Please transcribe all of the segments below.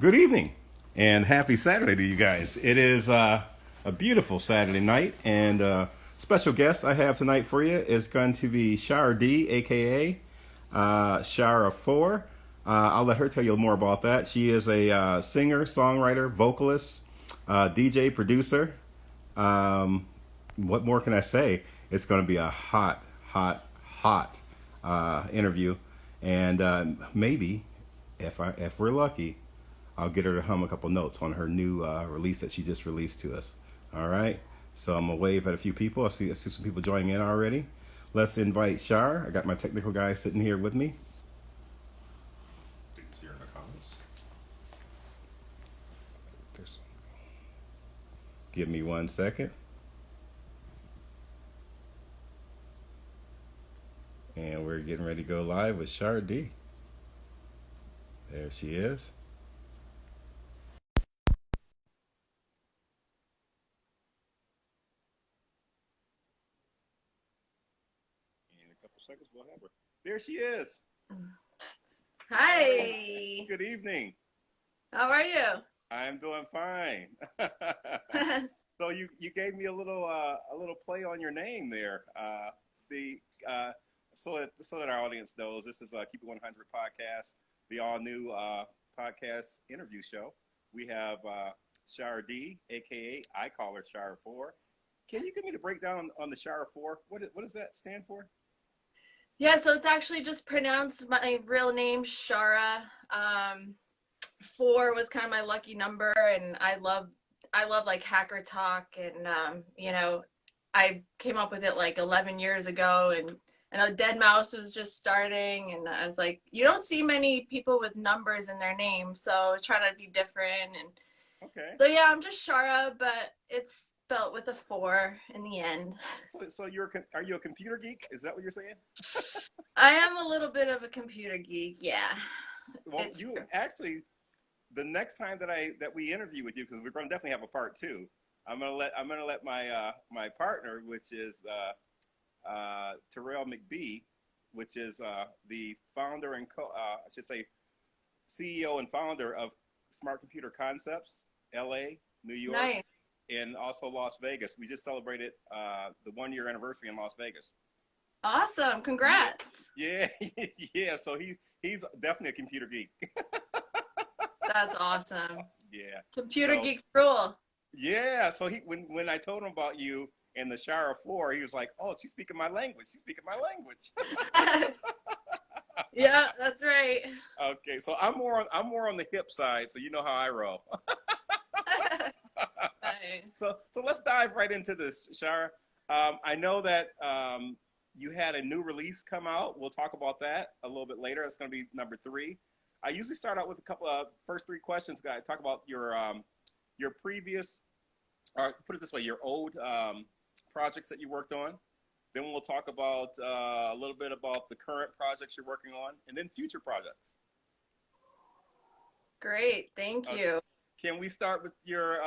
Good evening and happy Saturday to you guys. It is a beautiful Saturday night, and special guest I have tonight for you is going to be Shara D, aka Shara 4. I'll let her tell you more about that. She is a singer, songwriter, vocalist, DJ, producer. Um, what more can I say? It's going to be a hot interview, and maybe if we're lucky, I'll get her to hum a couple notes on her new release that she just released to us. All right. So I'm gonna wave at a few people. I see some people joining in already. Let's invite Shar. I got my technical guy sitting here with me. Here in the comments. Give me 1 second, and we're getting ready to go live with Shar D. There she is. In a couple seconds, we'll have her. There she is. All right. Hi. Good evening. How are you? I'm doing fine. So you gave me a little play on your name there. The so that our audience knows, this is Keep It 100 podcast, the all new podcast interview show. We have Shara D, aka I call her Shara 4. Can you give me the breakdown on the Shara 4? What does that stand for? Yeah, so it's actually just pronounced my real name, Shara. Four was kind of my lucky number, and I love like hacker talk, and I came up with it like 11 years ago, and I know Dead Mouse was just starting, and I was like, you don't see many people with numbers in their name, so trying to be different, and Okay. so yeah, I'm just Shara, but it's spelt with a four in the end. So are you a computer geek? Is that what you're saying? I am a little bit of a computer geek, yeah. Well, It's you actually, the next time that we interview with you, because we're going to definitely have a part two. I'm gonna let my partner, which is Terrell McBee, which is the founder and I should say CEO and founder of Smart Computer Concepts, L.A., New York, nice. and also Las Vegas. We just celebrated the 1 year anniversary in Las Vegas. Awesome. Yeah, Congrats. yeah, yeah. So he's definitely a computer geek. That's awesome. Yeah. Computer So geek rule. yeah. So when I told him about you and the Shara 4, he was like, "Oh, she's speaking my language. She's speaking my language." Yeah, that's right. Okay. So I'm more on the hip side, so you know how I roll. Nice. So let's dive right into this, Shara. I know that you had a new release come out. We'll talk about that a little bit later. It's going to be number three. I usually start out with a couple of first three questions, guys. Talk about your previous, or put it this way, your old projects that you worked on. Then we'll talk about a little bit about the current projects you're working on, and then future projects. Great. Thank Uh, you. can we start with your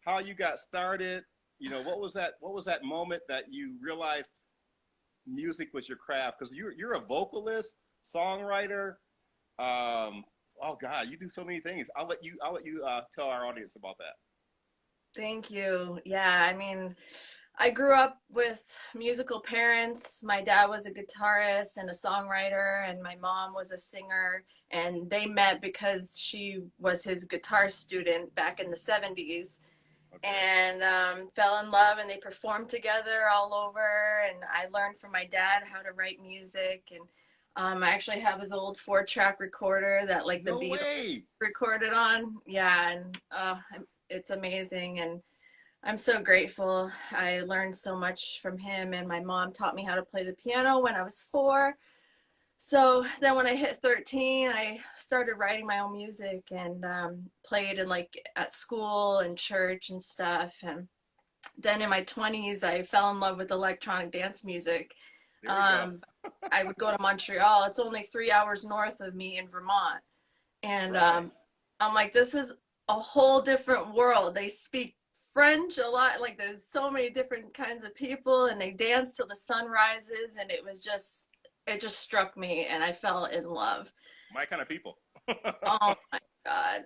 how you got started? What was that moment that you realized music was your craft? Because you're a vocalist, songwriter. Oh God, you do so many things. I'll let you tell our audience about that. Thank you. Yeah, I mean, I grew up with musical parents. My dad was a guitarist and a songwriter, and my mom was a singer. And they met because she was his guitar student back in the 70s, Okay. and fell in love, and they performed together all over, and I learned from my dad how to write music, and I actually have his old 4-track recorder that like the No Beatles way. recorded on. Yeah, and it's amazing, and I'm so grateful. I learned so much from him, and my mom taught me how to play the piano when I was 4. So then when I hit 13, I started writing my own music, and played in like at school and church and stuff. And then in my 20s, I fell in love with electronic dance music. There we go. Um, I would go to Montreal. It's only 3 hours north of me in Vermont. And Right. I'm like, this is a whole different world. They speak French a lot. Like, there's so many different kinds of people, and they dance till the sun rises. And it just struck me, and I fell in love. My kind of people. Oh my God.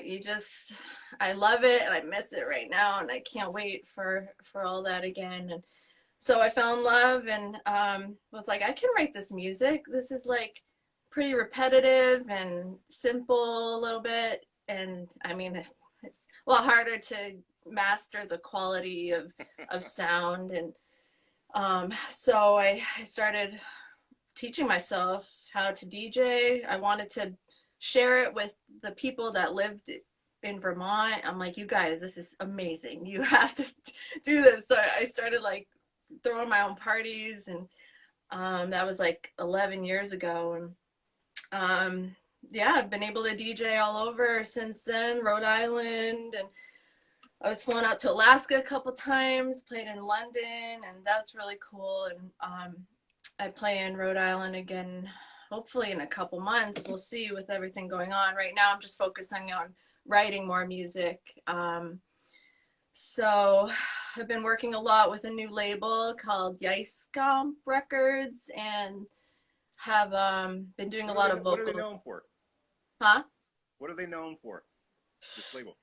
you just, I love it and I miss it right now, and I can't wait for all that again. And so I fell in love and was like, I can write this music. This is like pretty repetitive and simple a little bit. And I mean, it's a lot harder to master the quality of sound. And so I started teaching myself how to DJ. I wanted to share it with the people that lived in Vermont. I'm like, you guys, this is amazing. You have to do this. So I started like throwing my own parties, and that was like 11 years ago. And yeah, I've been able to DJ all over since then, Rhode Island, and I was flown out to Alaska a couple times, played in London, and that's really cool. And I play in Rhode Island again, hopefully in a couple months. We'll see with everything going on. Right now, I'm just focusing on writing more music. So I've been working a lot with a new label called Yicecomp Records, and have been doing a lot of What are vocal. they known for? Huh? What are they known for? This label.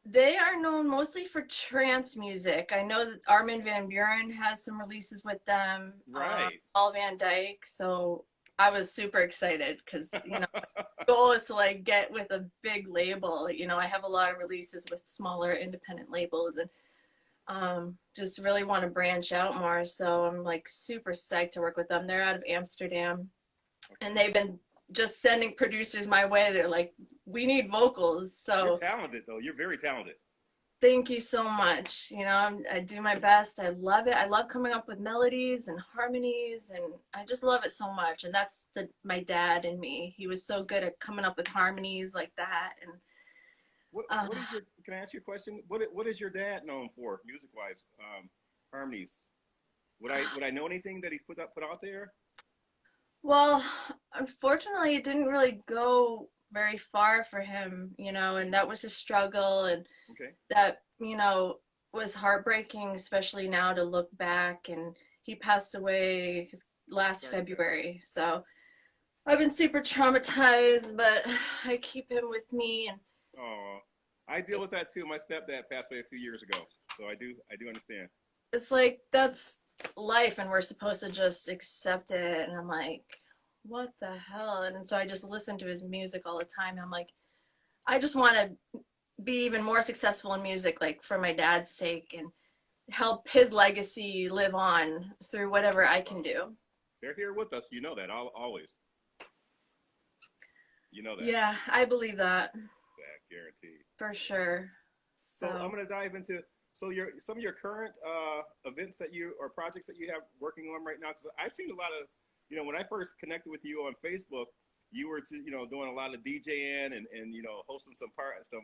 They are known mostly for trance music. I know that Armin van Buuren has some releases with them. Right. Paul Van Dyke. So I was super excited because, you know, the goal is to like get with a big label. You know, I have a lot of releases with smaller independent labels, and just really want to branch out more. So I'm like super psyched to work with them. They're out of Amsterdam, and they've been just sending producers my way. They're like, we need vocals. So You're talented, though. You're very talented. thank you so much. You know, I do my best. I love it. I love coming up with melodies and harmonies, and I just love it so much. And that's my dad and me. He was so good at coming up with harmonies like that. And What is your? Can I ask you a question? What is your dad known for, music wise? Harmonies. Would I know anything that he's put out there? well, unfortunately, it didn't really go very far for him, you know, and that was a struggle, and Okay. that, you know, was heartbreaking, especially now to look back. And he passed away last Sorry. February. So I've been super traumatized, but I keep him with me. And Oh, I deal with that too. My stepdad passed away a few years ago, so I do understand. it's like, that's life, and we're supposed to just accept it. And I'm like, what the hell? And so I just listen to his music all the time. And I'm like, I just want to be even more successful in music, like for my dad's sake, and help his legacy live on through whatever I can do. They're here with us. You know that always. You know that. Yeah, I believe that That guaranteed. for sure. So I'm So, gonna dive into some of your current events that you or projects that you have working on right now, because I've seen a lot of, when I first connected with you on Facebook, you were doing a lot of DJing and hosting some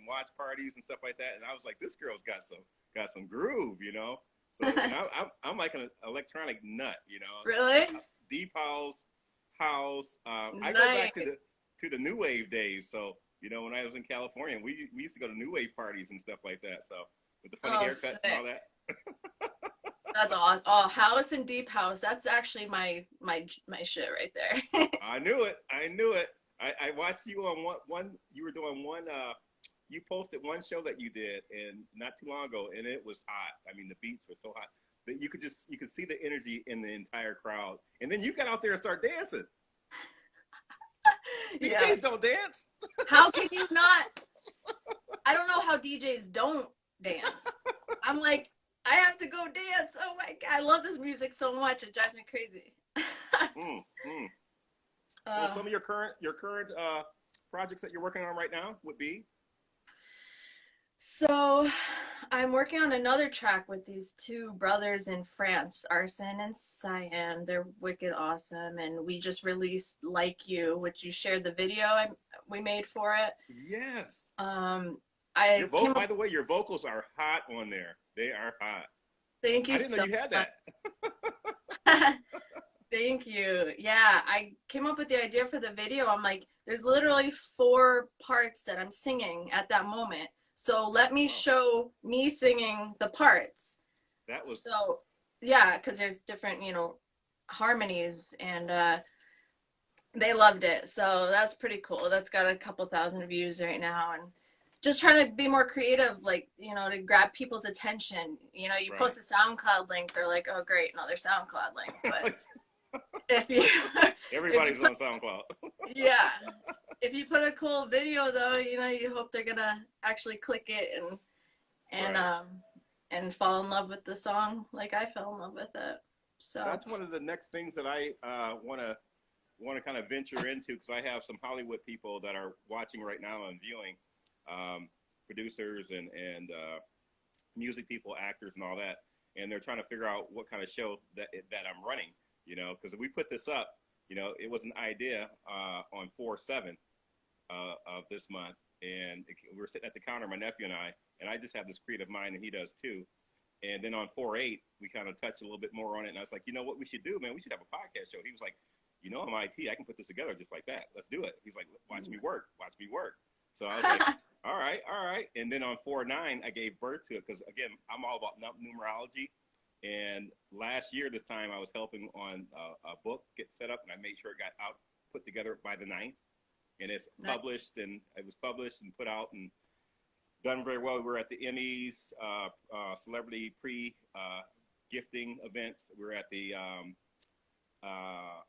watch parties and stuff like that, and I was like, this girl's got some groove. So and I'm like an electronic nut. really? Deep house. I go Nice. back to the new wave days. So when I was in California, we used to go to new wave parties and stuff like that. So with the funny Oh, haircuts and all sick. that. That's awesome. Oh, house and deep house. That's actually my shit right there. I knew it. I watched you on one. You were doing one. You posted one show that you did, and not too long ago, and it was hot. I mean, the beats were so hot that you could see the energy in the entire crowd. And then you got out there and start dancing. Yeah. DJs don't dance. How can you not? I don't know how DJs don't dance. I'm like, I have to go dance. Oh my God. I love this music so much. It drives me crazy. Mm, mm. So Uh, some of your current projects that you're working on right now would be. so I'm working on another track with these two brothers in France, Arsene and Cyan. They're wicked awesome. And we just released Like You, which you shared the video we made for it. Yes. I came By up, the way, your vocals are hot on there. They are hot. thank you I didn't know so you had that. much. Thank you. Yeah, I came up with the idea for the video. I'm like, there's literally 4 parts that I'm singing at that moment. So let me Wow. show me singing the parts. That was So yeah, because there's different, harmonies, and they loved it. So that's pretty cool. That's got a couple thousand views right now, and just trying to be more creative, like, you know, to grab people's attention. You know, you Right. post a SoundCloud link, they're like, oh, great, another SoundCloud link. But if you, Everybody's on SoundCloud. yeah, if you put a cool video though, you know, you hope they're gonna actually click it and Right. and fall in love with the song like I fell in love with it. So That's one of the next things that I want to kind of venture into, because I have some Hollywood people that are watching right now and viewing, um, producers and music people, actors, and all that, and they're trying to figure out what kind of show that I'm running. You know, because we put this up. You know, it was an idea on 4/7 of this month, and we were sitting at the counter, my nephew and I just have this creative mind, and he does too. And then on 4/8, we kind of touched a little bit more on it, and I was like, you know what we should do, man? We should have a podcast show. He was like, you know, I'm IT, I can put this together just like that. Let's do it. He's like, watch me work, watch me work. So I was like, all right, all right. And then on 4/9, I gave birth to it because again, I'm all about numerology. And last year, this time, I was helping on a book get set up, and I made sure it got out, put together by the 9th, and it's published, and it was published and put out and done very well. We were at the Emmys, celebrity pre-gifting events. We were at the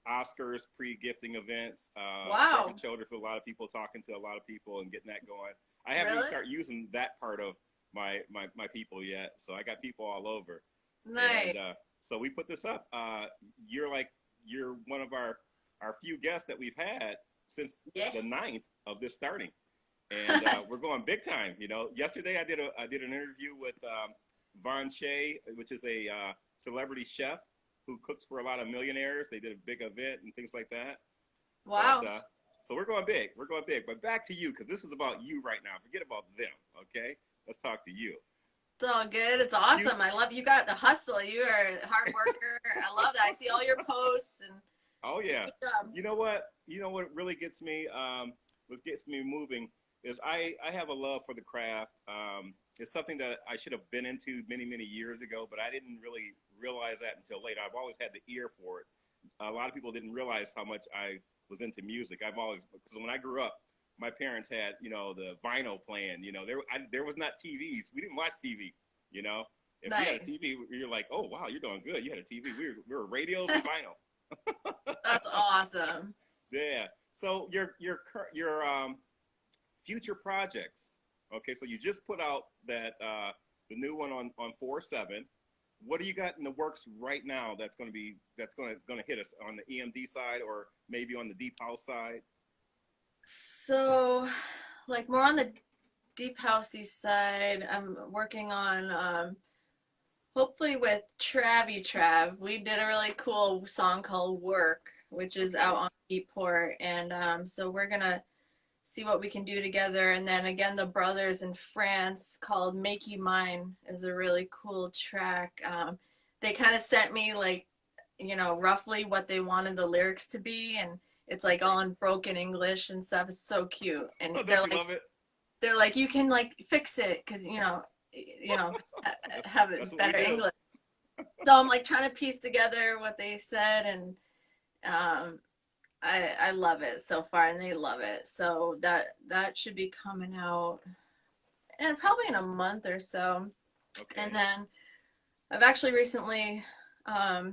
Oscars pre-gifting events. wow, Rubbing shoulders with a lot of people, talking to a lot of people, and getting that going. I haven't really even started using that part of my people yet, so I got people all over. nice. And so we put this up. You're one of our few guests that we've had since Yeah. the 9th of this starting, and we're going big time. You know, yesterday I did an interview with Von Shea, which is a celebrity chef who cooks for a lot of millionaires. They did a big event and things like that. Wow. But, so we're going big. We're going big. But back to you, because this is about you right now. Forget about them. Okay, let's talk to you. It's all good. It's awesome. I love you. Got the hustle. You are a hard worker. I love that. I see all your posts and Oh yeah. good job. You know what? You know what really gets me? What gets me moving is I have a love for the craft. It's something that I should have been into many years ago, but I didn't really realize that until later. I've always had the ear for it. A lot of people didn't realize how much I was into music. I've always, because when I grew up, my parents had, you know, the vinyl playing. You know, there was not TVs. We didn't watch TV. You know, if you had a Nice. TV, you're like, oh wow, you're doing good. You had a TV. We were radios and vinyl. That's awesome. Yeah. So your future projects. Okay, so you just put out that the new one on 4/7. What do you got in the works right now that's going to hit us on the EMD side or maybe on the deep house side? So, like more on the deep housey side, I'm working on hopefully with Travie Trav. We did a really cool song called Work, which is Okay. out on Beatport, and so we're gonna see what we can do together. And then again, the brothers in France called Make You Mine is a really cool track. They kind of sent me like, you know, roughly what they wanted the lyrics to be, and it's like all in broken English and stuff. It's so cute, and Oh, don't you love it? they're like you can like fix it because have That's it what we better do. English. So I'm like trying to piece together what they said, and um, I love it so far, and they love it. So that should be coming out, and probably in a month or so. Okay. And then I've actually recently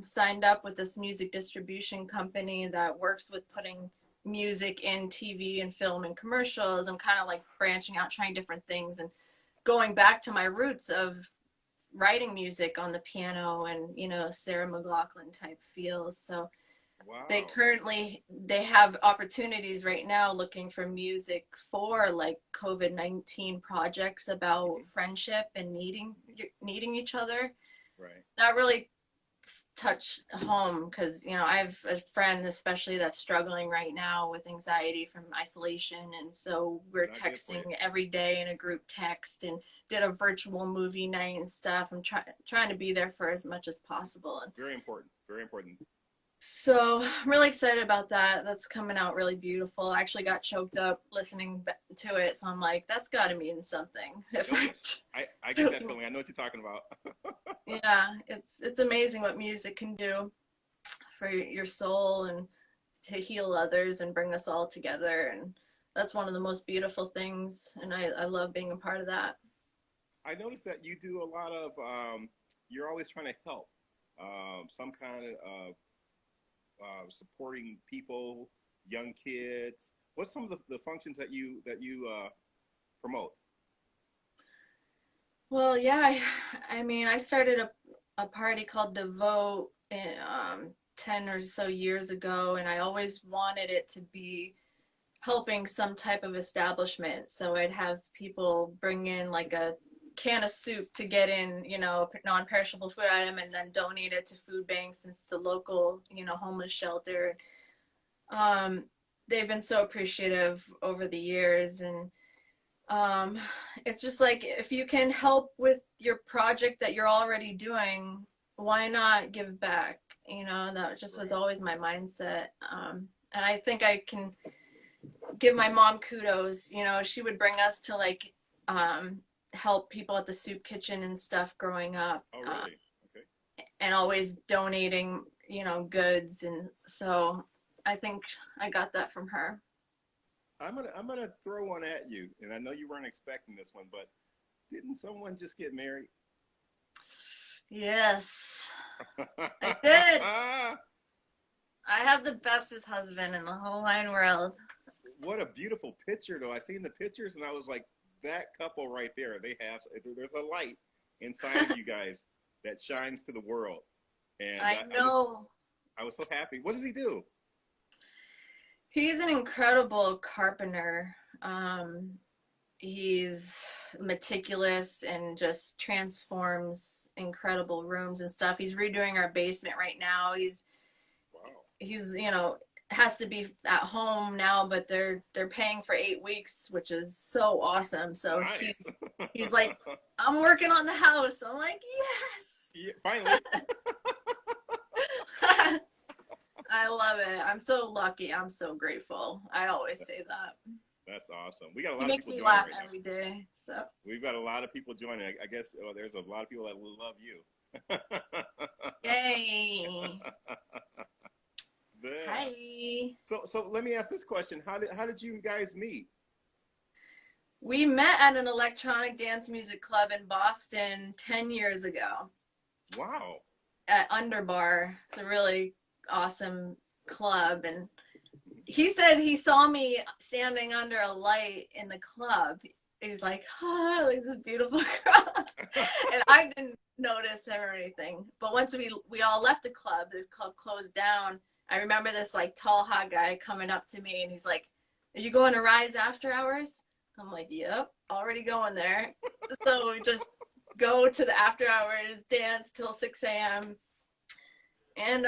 signed up with this music distribution company that works with putting music in TV and film and commercials. I'm kind of like branching out, trying different things, and going back to my roots of writing music on the piano and Sarah McLachlan type feels. So Wow. they have opportunities right now looking for music for like COVID-19 projects about friendship and needing each other. Right. That really touched home because I have a friend especially that's struggling right now with anxiety from isolation, and so we're Not good for you. texting every day in a group text and did a virtual movie night and stuff. I'm trying to be there for as much as possible, and Very important. Very important. so I'm really excited about that. That's coming out really beautiful. I actually got choked up listening to it, so I'm like, that's got to mean something. If I get that feeling. I know what you're talking about. yeah, it's amazing what music can do for your soul and to heal others and bring us all together. And that's one of the most beautiful things, and I love being a part of that. I noticed that you do a lot of. You're always trying to help. Some kind of supporting people, young kids. What's some of the functions that you promote? Well, yeah, I mean, I started a party called Devote 10 or so years ago, and I always wanted it to be helping some type of establishment. So I'd have people bring in like a can of soup to get in, non-perishable food item, and then donate it to food banks and the local, homeless shelter. Um, they've been so appreciative over the years, and um, it's just like if you can help with your project that you're already doing, why not give back? That just was Right. always my mindset. And I think I can give my mom kudos. She would bring us to like um, help people at the soup kitchen and stuff growing up, Oh, really? Okay. and always donating, goods. And so I think I got that from her. I'm gonna throw one at you, and I know you weren't expecting this one, but didn't someone just get married? Yes, I did. I have the bestest husband in the whole wide world. What a beautiful picture, though. I seen the pictures, and I was like, that couple right there. There's a light inside of you guys that shines to the world, and I I just know. I was so happy. What does he do? He's an incredible carpenter. He's meticulous and just transforms incredible rooms and stuff. He's redoing our basement right now. Wow, He's has to be at home now, but they're paying for 8 weeks, which is so awesome. So nice. he's like, I'm working on the house. I'm like, Yeah, finally. yes. I love it. I'm so lucky. I'm so grateful. I always say that. That's awesome. We got a He lot of makes people me joining laugh right now. every day. So, We've got a lot of people joining. I guess there's a lot of people that will love you. yay. Yeah. Hi. So let me ask this question: how did you guys meet? We met at an electronic dance music club in Boston 10 years ago Wow. at Underbar. It's a really awesome club. And he said he saw me standing under a light in the club. He's like, oh, like this beautiful girl. And I didn't notice him or anything. But once we all left the club closed down. I remember this like tall hot guy coming up to me, and he's like, "Are you going to Rise after hours?" I'm like, "Yep, already going there." So we just go to the after hours, dance till 6 a.m. and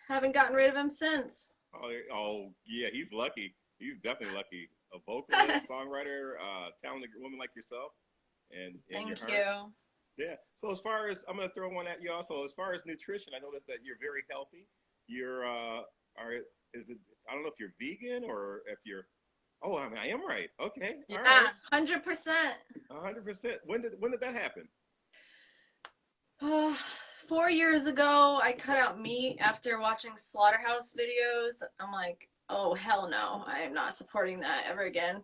haven't gotten rid of him since. Oh yeah, he's lucky. He's definitely lucky. A vocalist, songwriter, talented woman like yourself, and your Thank heart. you. Yeah. So as far as I'm gonna throw one at you also. As far as nutrition, I noticed that you're very healthy. You're are is it? I don't know if you're vegan or if you're. Oh, I mean, I am right. Okay. All Yeah, right. 100%. 100%. When did that happen? Uh, 4 years ago, I cut out meat after watching slaughterhouse videos. I'm like, oh, hell no, I am not supporting that ever again.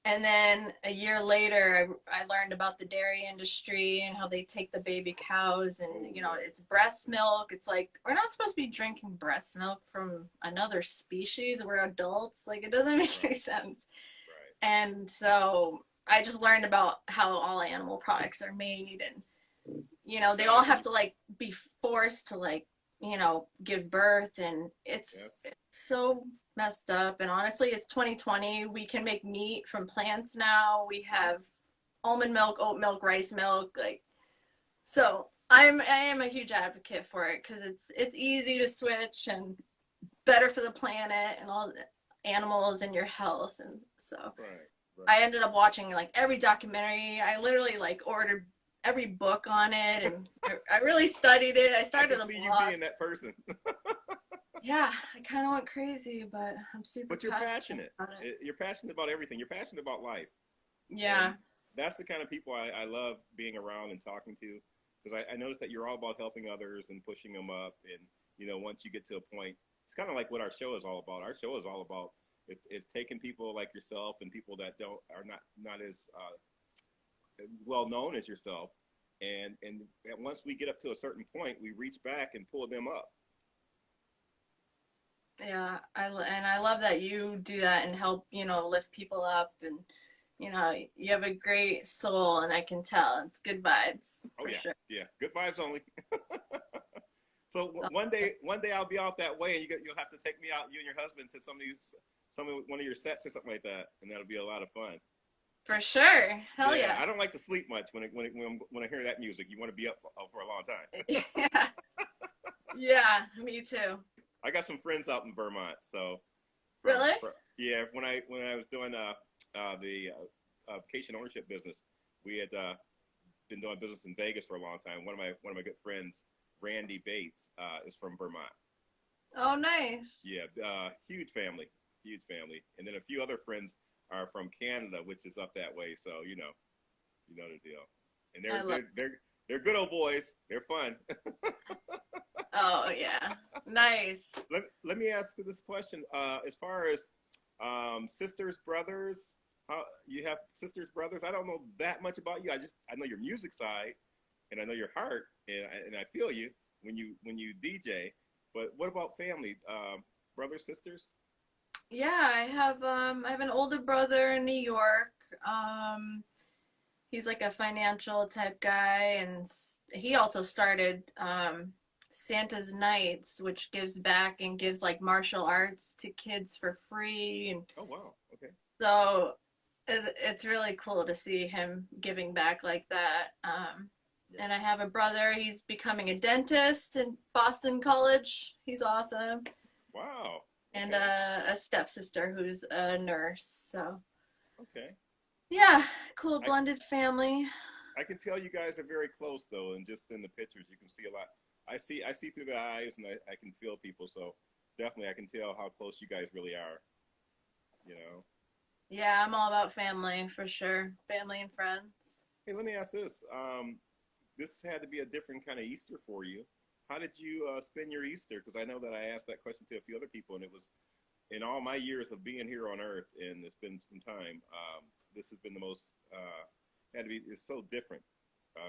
And then a year later, I learned about the dairy industry and how they take the baby cows, Oh and yeah. it's breast milk. It's like we're not supposed to be drinking breast milk from another species. We're adults. Like it doesn't make any Right. sense. Right. And so I just learned about how all animal products are made, and they all have Sadly, to like be forced to like give birth, and yes. it's so messed up. And honestly, it's 2020. We can make meat from plants now. We have almond milk, oat milk, rice milk, like. So I am a huge advocate for it because it's easy to switch and better for the planet and all the animals and your health. And so Right. Right. I ended up watching like every documentary. I literally like ordered every book on it, and I really studied it. I I started can a see you blog. being that person, Yeah, I kind of went crazy, but I'm super but you're passionate passionate. about it. You're passionate about everything. You're passionate about life, and Yeah, that's the kind of people I love being around and talking to, because I notice that you're all about helping others and pushing them up. And once you get to a point, it's kind of like what our show is all about. Our show is all about It's taking people like yourself and people that are not as well known as yourself, and once we get up to a certain point, we reach back and pull them up. Yeah, I love that you do that and help, lift people up, and you have a great soul, and I can tell it's good vibes Oh for yeah, sure. yeah, good vibes only. So one day I'll be out that way, and you'll have to take me out, you and your husband, to one of your sets or something like that, and that'll be a lot of fun. For sure. Hell Yeah, yeah. I don't like to sleep much when I hear that music. You want to be up for a long time. Yeah. Yeah, me too. I got some friends out in Vermont, so Really? yeah, when I was doing the vacation ownership business, we had been doing business in Vegas for a long time. One of my good friends, Randy Bates, is from Vermont. Oh, nice. Yeah, huge family, and then a few other friends are from Canada, which is up that way. So you know the deal. And I love. they're good old boys. They're fun. Oh, yeah. Nice. Let me ask you this question. As far as sisters, brothers, how you have sisters, brothers? I don't know that much about you. I know your music side, and I know your heart, and I feel you when you DJ. But what about family? Brothers, sisters? Yeah, I have an older brother in New York. He's like a financial type guy, and he also started Santa's Nights, which gives back and gives like martial arts to kids for free. And Oh wow. Okay. so it's really cool to see him giving back like that. And I have a brother, he's becoming a dentist in Boston College. He's awesome. Wow. And Okay. a stepsister who's a nurse. So Okay. yeah, cool I blended family. I can tell you guys are very close though, and just in the pictures you can see a lot. I see through the eyes, and I can feel people. So definitely, I can tell how close you guys really are. You know. Yeah, I'm all about family for sure. Family and friends. Hey, let me ask this. This had to be a different kind of Easter for you. How did you spend your Easter? Because I know that I asked that question to a few other people, and it was in all my years of being here on Earth, and it's been some time. This has been the most had to be. It's so different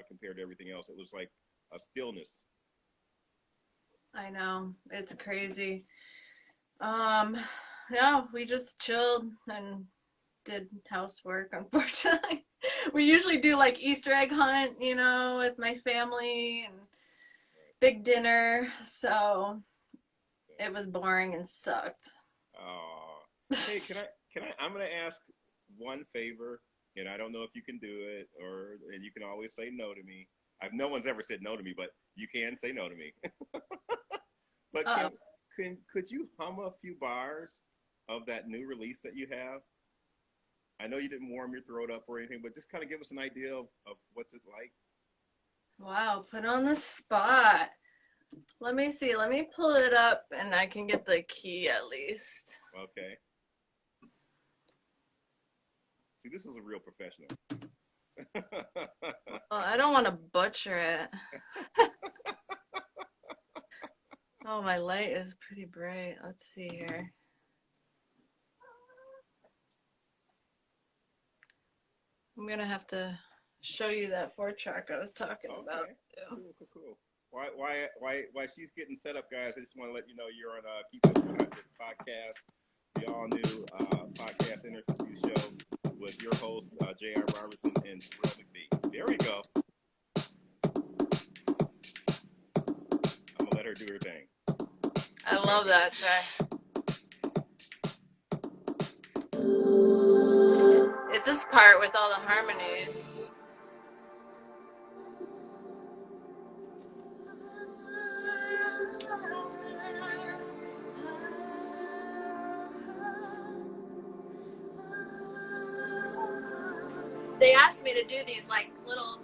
compared to everything else. It was like a stillness. I know. It's crazy. Um, yeah, we just chilled and did housework, unfortunately. We usually do like Easter egg hunt, with my family and big dinner. So it was boring and sucked. Oh, hey, can I? I'm gonna ask one favor, and I don't know if you can do it, and you can always say no to me. No one's ever said no to me, but you can say no to me. But Uh-oh. could you hum a few bars of that new release that you have? I know you didn't warm your throat up or anything, but just kind of give us an idea of what's it like. Wow, put on the spot. Let me see. Let me pull it up and I can get the key at least. Okay. See, this is a real professional. Well, I don't want to butcher it. Oh, my light is pretty bright. Let's see here. I'm gonna have to show you that 4-track I was talking about Okay. too. Cool. While she's getting set up, guys, I just want to let you know you're on Keep It 100 podcast, the all new podcast interview show with your host J.R. Robertson and Terrell McBee. There we go. I'm gonna let her do her thing. I love that track. It's this part with all the harmonies. They asked me to do these like little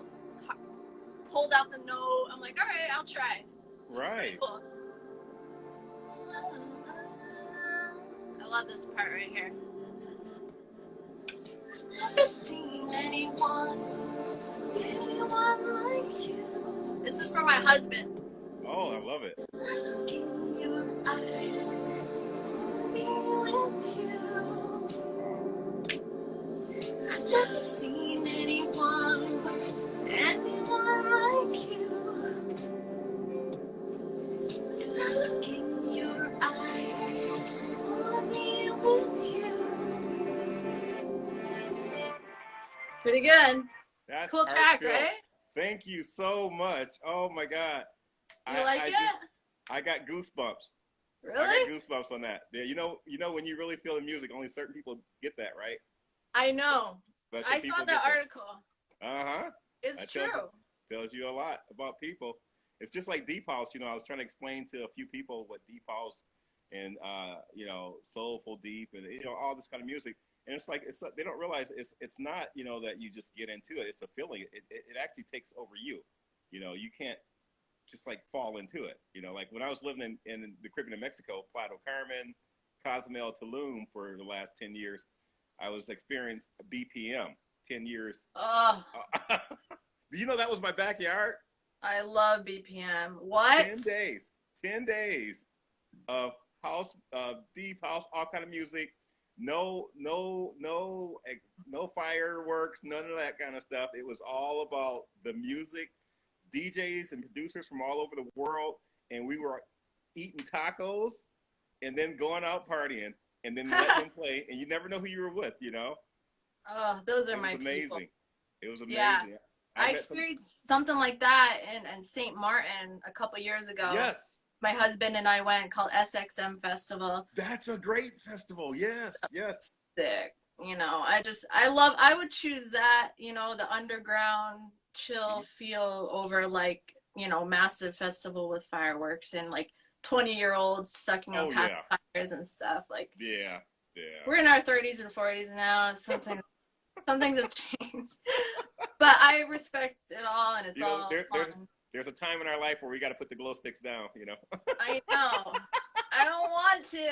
pulled out the note. I'm like, all right, I'll try. Right. Cool. I love this part right here. Never seen anyone like you. This is for my husband. Oh, I love it. Look in your eyes, with you. Pretty good. That's Cool track, heartfelt. right? Thank you so much. Oh my God. You like I it? just, I got goosebumps. I got Really? goosebumps on that. Yeah, when you really feel the music, only certain people get that, right? I know. Special I saw people the get that. article. Uh-huh. It's That true. tells you a lot about people. It's just like deep house. I was trying to explain to a few people what deep house and soulful deep and all this kind of music. And it's like they don't realize it's not that you just get into it. It's a feeling. It actually takes over you. You can't just like fall into it. Like when I was living in the Caribbean of Mexico, Playa del Carmen, Cozumel, Tulum for the last 10 years, I was experienced BPM 10 years. Oh, Do you know that was my backyard? I love BPM. What? 10 days of house, deep house, all kind of music. No fireworks, none of that kind of stuff. It was all about the music, DJs and producers from all over the world, and we were eating tacos and then going out partying and then letting them play, and you never know who you were with. Oh, those are It was my amazing. people. It was amazing. Yeah. I met some. experienced something like that in St. Martin a couple years ago. Yes, My husband and I went, called SXM Festival. that's a great festival. Yes, yes. Sick. I would choose that, the underground chill feel over like, massive festival with fireworks and like 20-year-olds sucking on Oh yeah, pacifiers and stuff. Like, yeah, yeah. we're in our 30s and 40s now. Some things have changed. But I respect it all, and it's all fun. There's a time in our life where we got to put the glow sticks down. I know. I don't want to.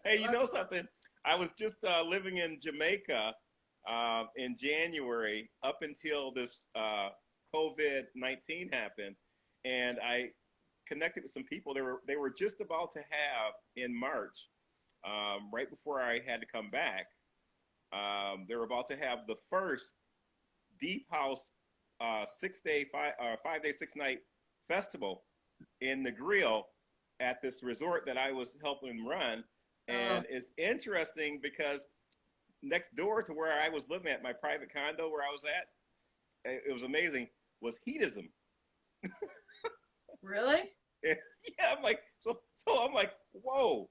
Hey, you know something? I was just living in Jamaica in January up until this COVID-19 happened, and I connected with some people. They were just about to have in March, right before I had to come back. They were about to have the first Deep House 5-day, 6-night festival in the Grill at this resort that I was helping run. And it's interesting because next door to where I was living at my private condo where I was at, it was amazing, was Heatism. Really? Yeah, I'm like, so I'm like, whoa.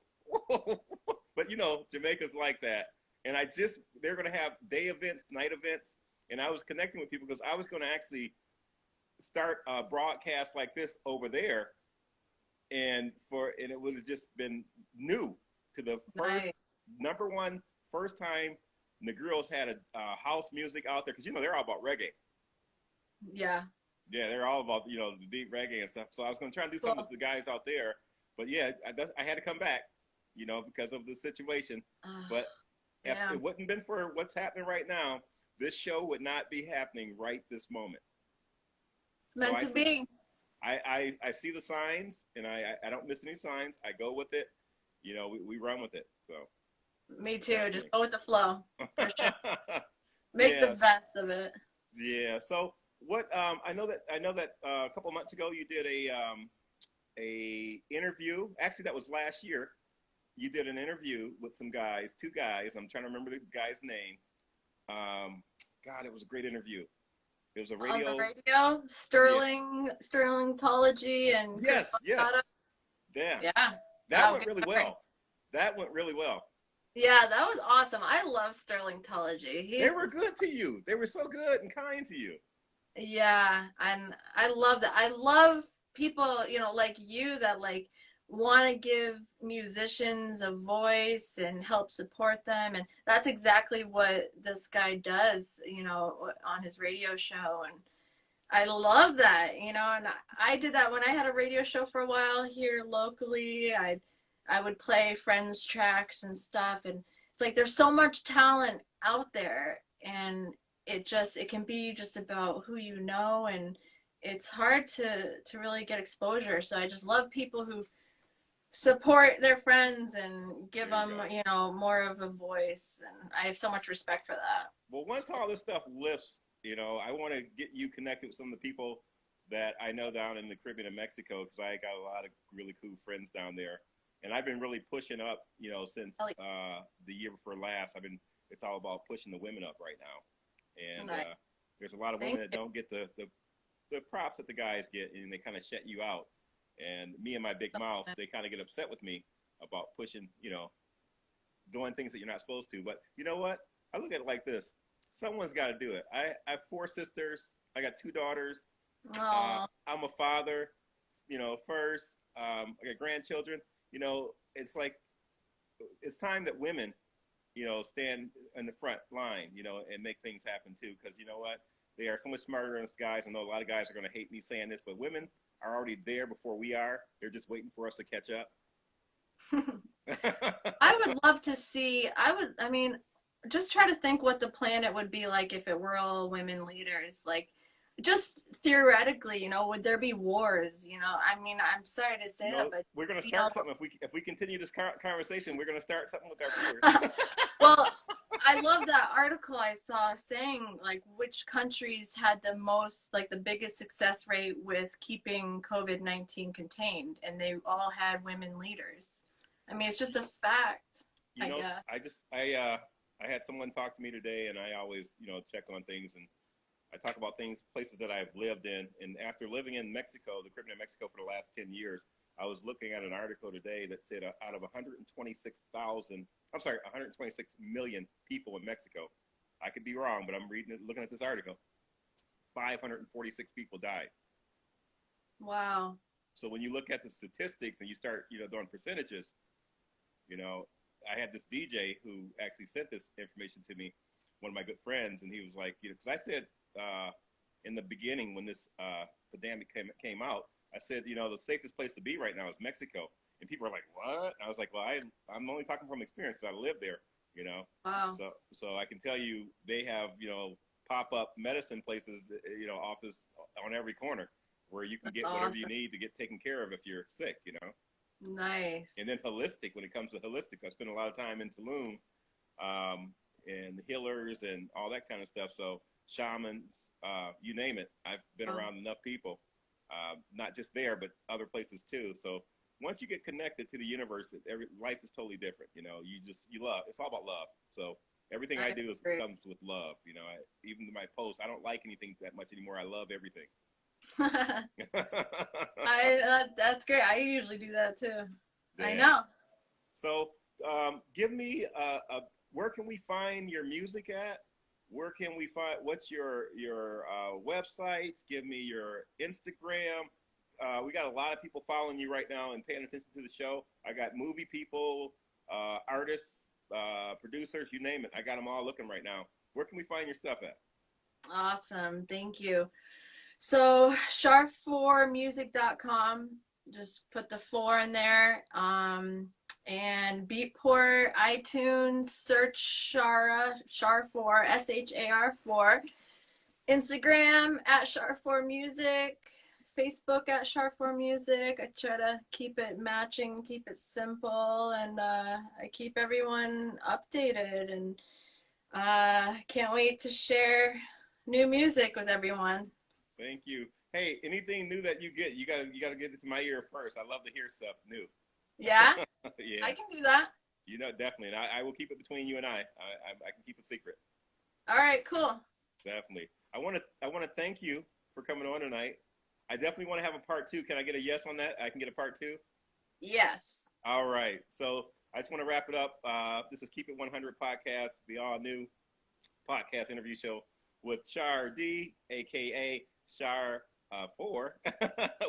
But Jamaica's like that. And they're going to have day events, night events. And I was connecting with people because I was going to actually start a broadcast like this over there. And it would have just been new to the first first time Negritos had a house music out there. Because, they're all about reggae. Yeah. Yeah, they're all about, the deep reggae and stuff. So I was going to try and do something with the guys out there. But yeah, I had to come back, because of the situation. But if it wouldn't have been for what's happening right now, this show would not be happening right this moment. It's meant to be. I see the signs, and I don't miss any signs. I go with it. We run with it. So. Me too. Exactly. Just go with the flow. For sure. Make the best of it. Yeah. So what? I know that a couple months ago you did a interview. Actually, that was last year. You did an interview with some guys, 2 guys. I'm trying to remember the guy's name. God, it was a great interview. It was a radio. On the radio, Sterlingtology, and yes. Yeah. That went really well. That went really well. Yeah, that was awesome. I love Sterlingtology. They were good to you. They were so good and kind to you. Yeah, and I love that. I love people, like you that like want to give musicians a voice and help support them, and that's exactly what this guy does, on his radio show. And I love that, and I did that when I had a radio show for a while here locally. I would play friends tracks and stuff, and it's like there's so much talent out there, and it can be just about who you know, and it's hard to really get exposure. So I just love people who support their friends and give them, more of a voice, and I have so much respect for that. Well, once all this stuff lifts, I want to get you connected with some of the people that I know down in the Caribbean of Mexico, because I got a lot of really cool friends down there. And I've been really pushing up, since the year before last. I've been it's all about pushing the women up right now. And Nice. there's a lot of women Thank that you. don't get the props that the guys get, and they kind of shut you out. And me and my big mouth, they kind of get upset with me about pushing, doing things that you're not supposed to. But you know what? I look at it like this: someone's got to do it. I have 4 sisters. I got 2 daughters. Oh, I'm a father. First. I got grandchildren. It's like it's time that women, stand in the front line, and make things happen too. Because you know what? They are so much smarter than us guys. I know a lot of guys are going to hate me saying this, but women are already there before we are. They're just waiting for us to catch up. I would love to see. I mean, just try to think what the planet would be like if it were all women leaders. Like, just theoretically, would there be wars? I mean, I'm sorry to say that, but We're going to you know, start something. If we continue this conversation, we're going to start something with our viewers. well, I love that article I saw saying like which countries had the most, like the biggest success rate with keeping COVID-19 contained, and they all had women leaders. I mean, it's just a fact. I guess. I had someone talk to me today, and I always check on things, and I talk about places that I've lived in. And after living in Mexico, the Caribbean of Mexico, for the last 10 years, I was looking at an article today that said out of 126 million people in Mexico, I could be wrong, but I'm looking at this article, 546 people died. Wow. So when you look at the statistics and you start, doing percentages, I had this DJ who actually sent this information to me, one of my good friends, and he was like, because I said in the beginning when this pandemic came out, I said, the safest place to be right now is Mexico. And people are like, what? And I was like, well, I'm only talking from experience because I live there, Wow. So I can tell you they have, pop-up medicine places, office on every corner where you can get whatever you need to get taken care of if you're sick, Nice. And then holistic, when it comes to holistic, I spend a lot of time in Tulum, and healers and all that kind of stuff. So shamans, you name it. I've been around enough people, not just there, but other places too. So once you get connected to the universe, life is totally different. You love. It's all about love. So everything I do comes with love. Even my posts, I don't like anything that much anymore. I love everything. That's great. I usually do that too. Yeah. I know. So give me where can we find your music at? Where can we find, what's your websites? Give me your Instagram. We got a lot of people following you right now and paying attention to the show. I got movie people, artists, producers, you name it. I got them all looking right now. Where can we find your stuff at? Awesome. Thank you. So char4music.com, just put the 4 in there. And Beatport, iTunes, search Char4, SHAR4, Instagram at Char4Music, Facebook at Char4Music. I try to keep it matching, keep it simple, and I keep everyone updated, and can't wait to share new music with everyone. Thank you. Hey, anything new that you get, you gotta get it to my ear first. I love to hear stuff new. Yeah? Yeah. I can do that. Definitely. And I will keep it between you and I can keep a secret. All right, cool. Definitely. I want to thank you for coming on tonight. I definitely want to have a part 2. Can I get a yes on that? I can get a part 2? Yes. All right. So I just want to wrap it up. This is Keep It 100 podcast, the all new podcast interview show with Char D, aka Char 4,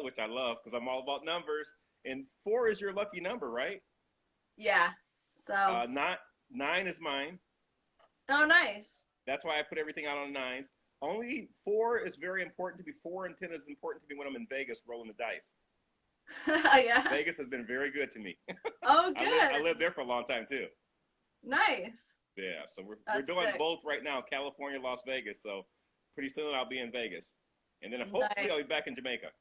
which I love because I'm all about numbers. And 4 is your lucky number, right? Yeah. So. 9 is mine. Oh, nice. That's why I put everything out on 9s. Only 4 is very important to me. 4 and 10 is important to me when I'm in Vegas rolling the dice. Yeah. Vegas has been very good to me. Oh, good. I lived there for a long time too. Nice. Yeah, so we're doing sick. Both right now, California, Las Vegas. So pretty soon I'll be in Vegas. And then hopefully I'll be back in Jamaica.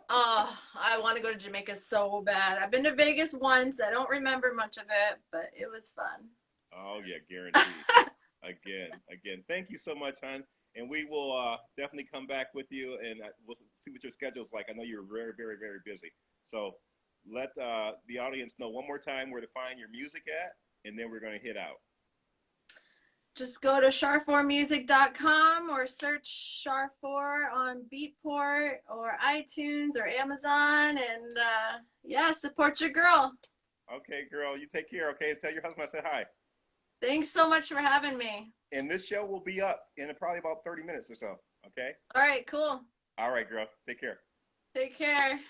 Oh, I want to go to Jamaica so bad. I've been to Vegas once. I don't remember much of it, but it was fun. Oh, yeah, guaranteed. Again. Thank you so much, hon. And we will definitely come back with you, and we'll see what your schedule's like. I know you're very, very, very busy. So let the audience know one more time where to find your music at, and then we're going to hit out. just go to char4music.com or search Char4 on Beatport or iTunes or Amazon, and yeah, support your girl. Okay, girl, you take care. Okay, tell your husband I said hi. Thanks so much for having me. And this show will be up in probably about 30 minutes or so. Okay. All right, cool. All right, girl. Take care. Take care.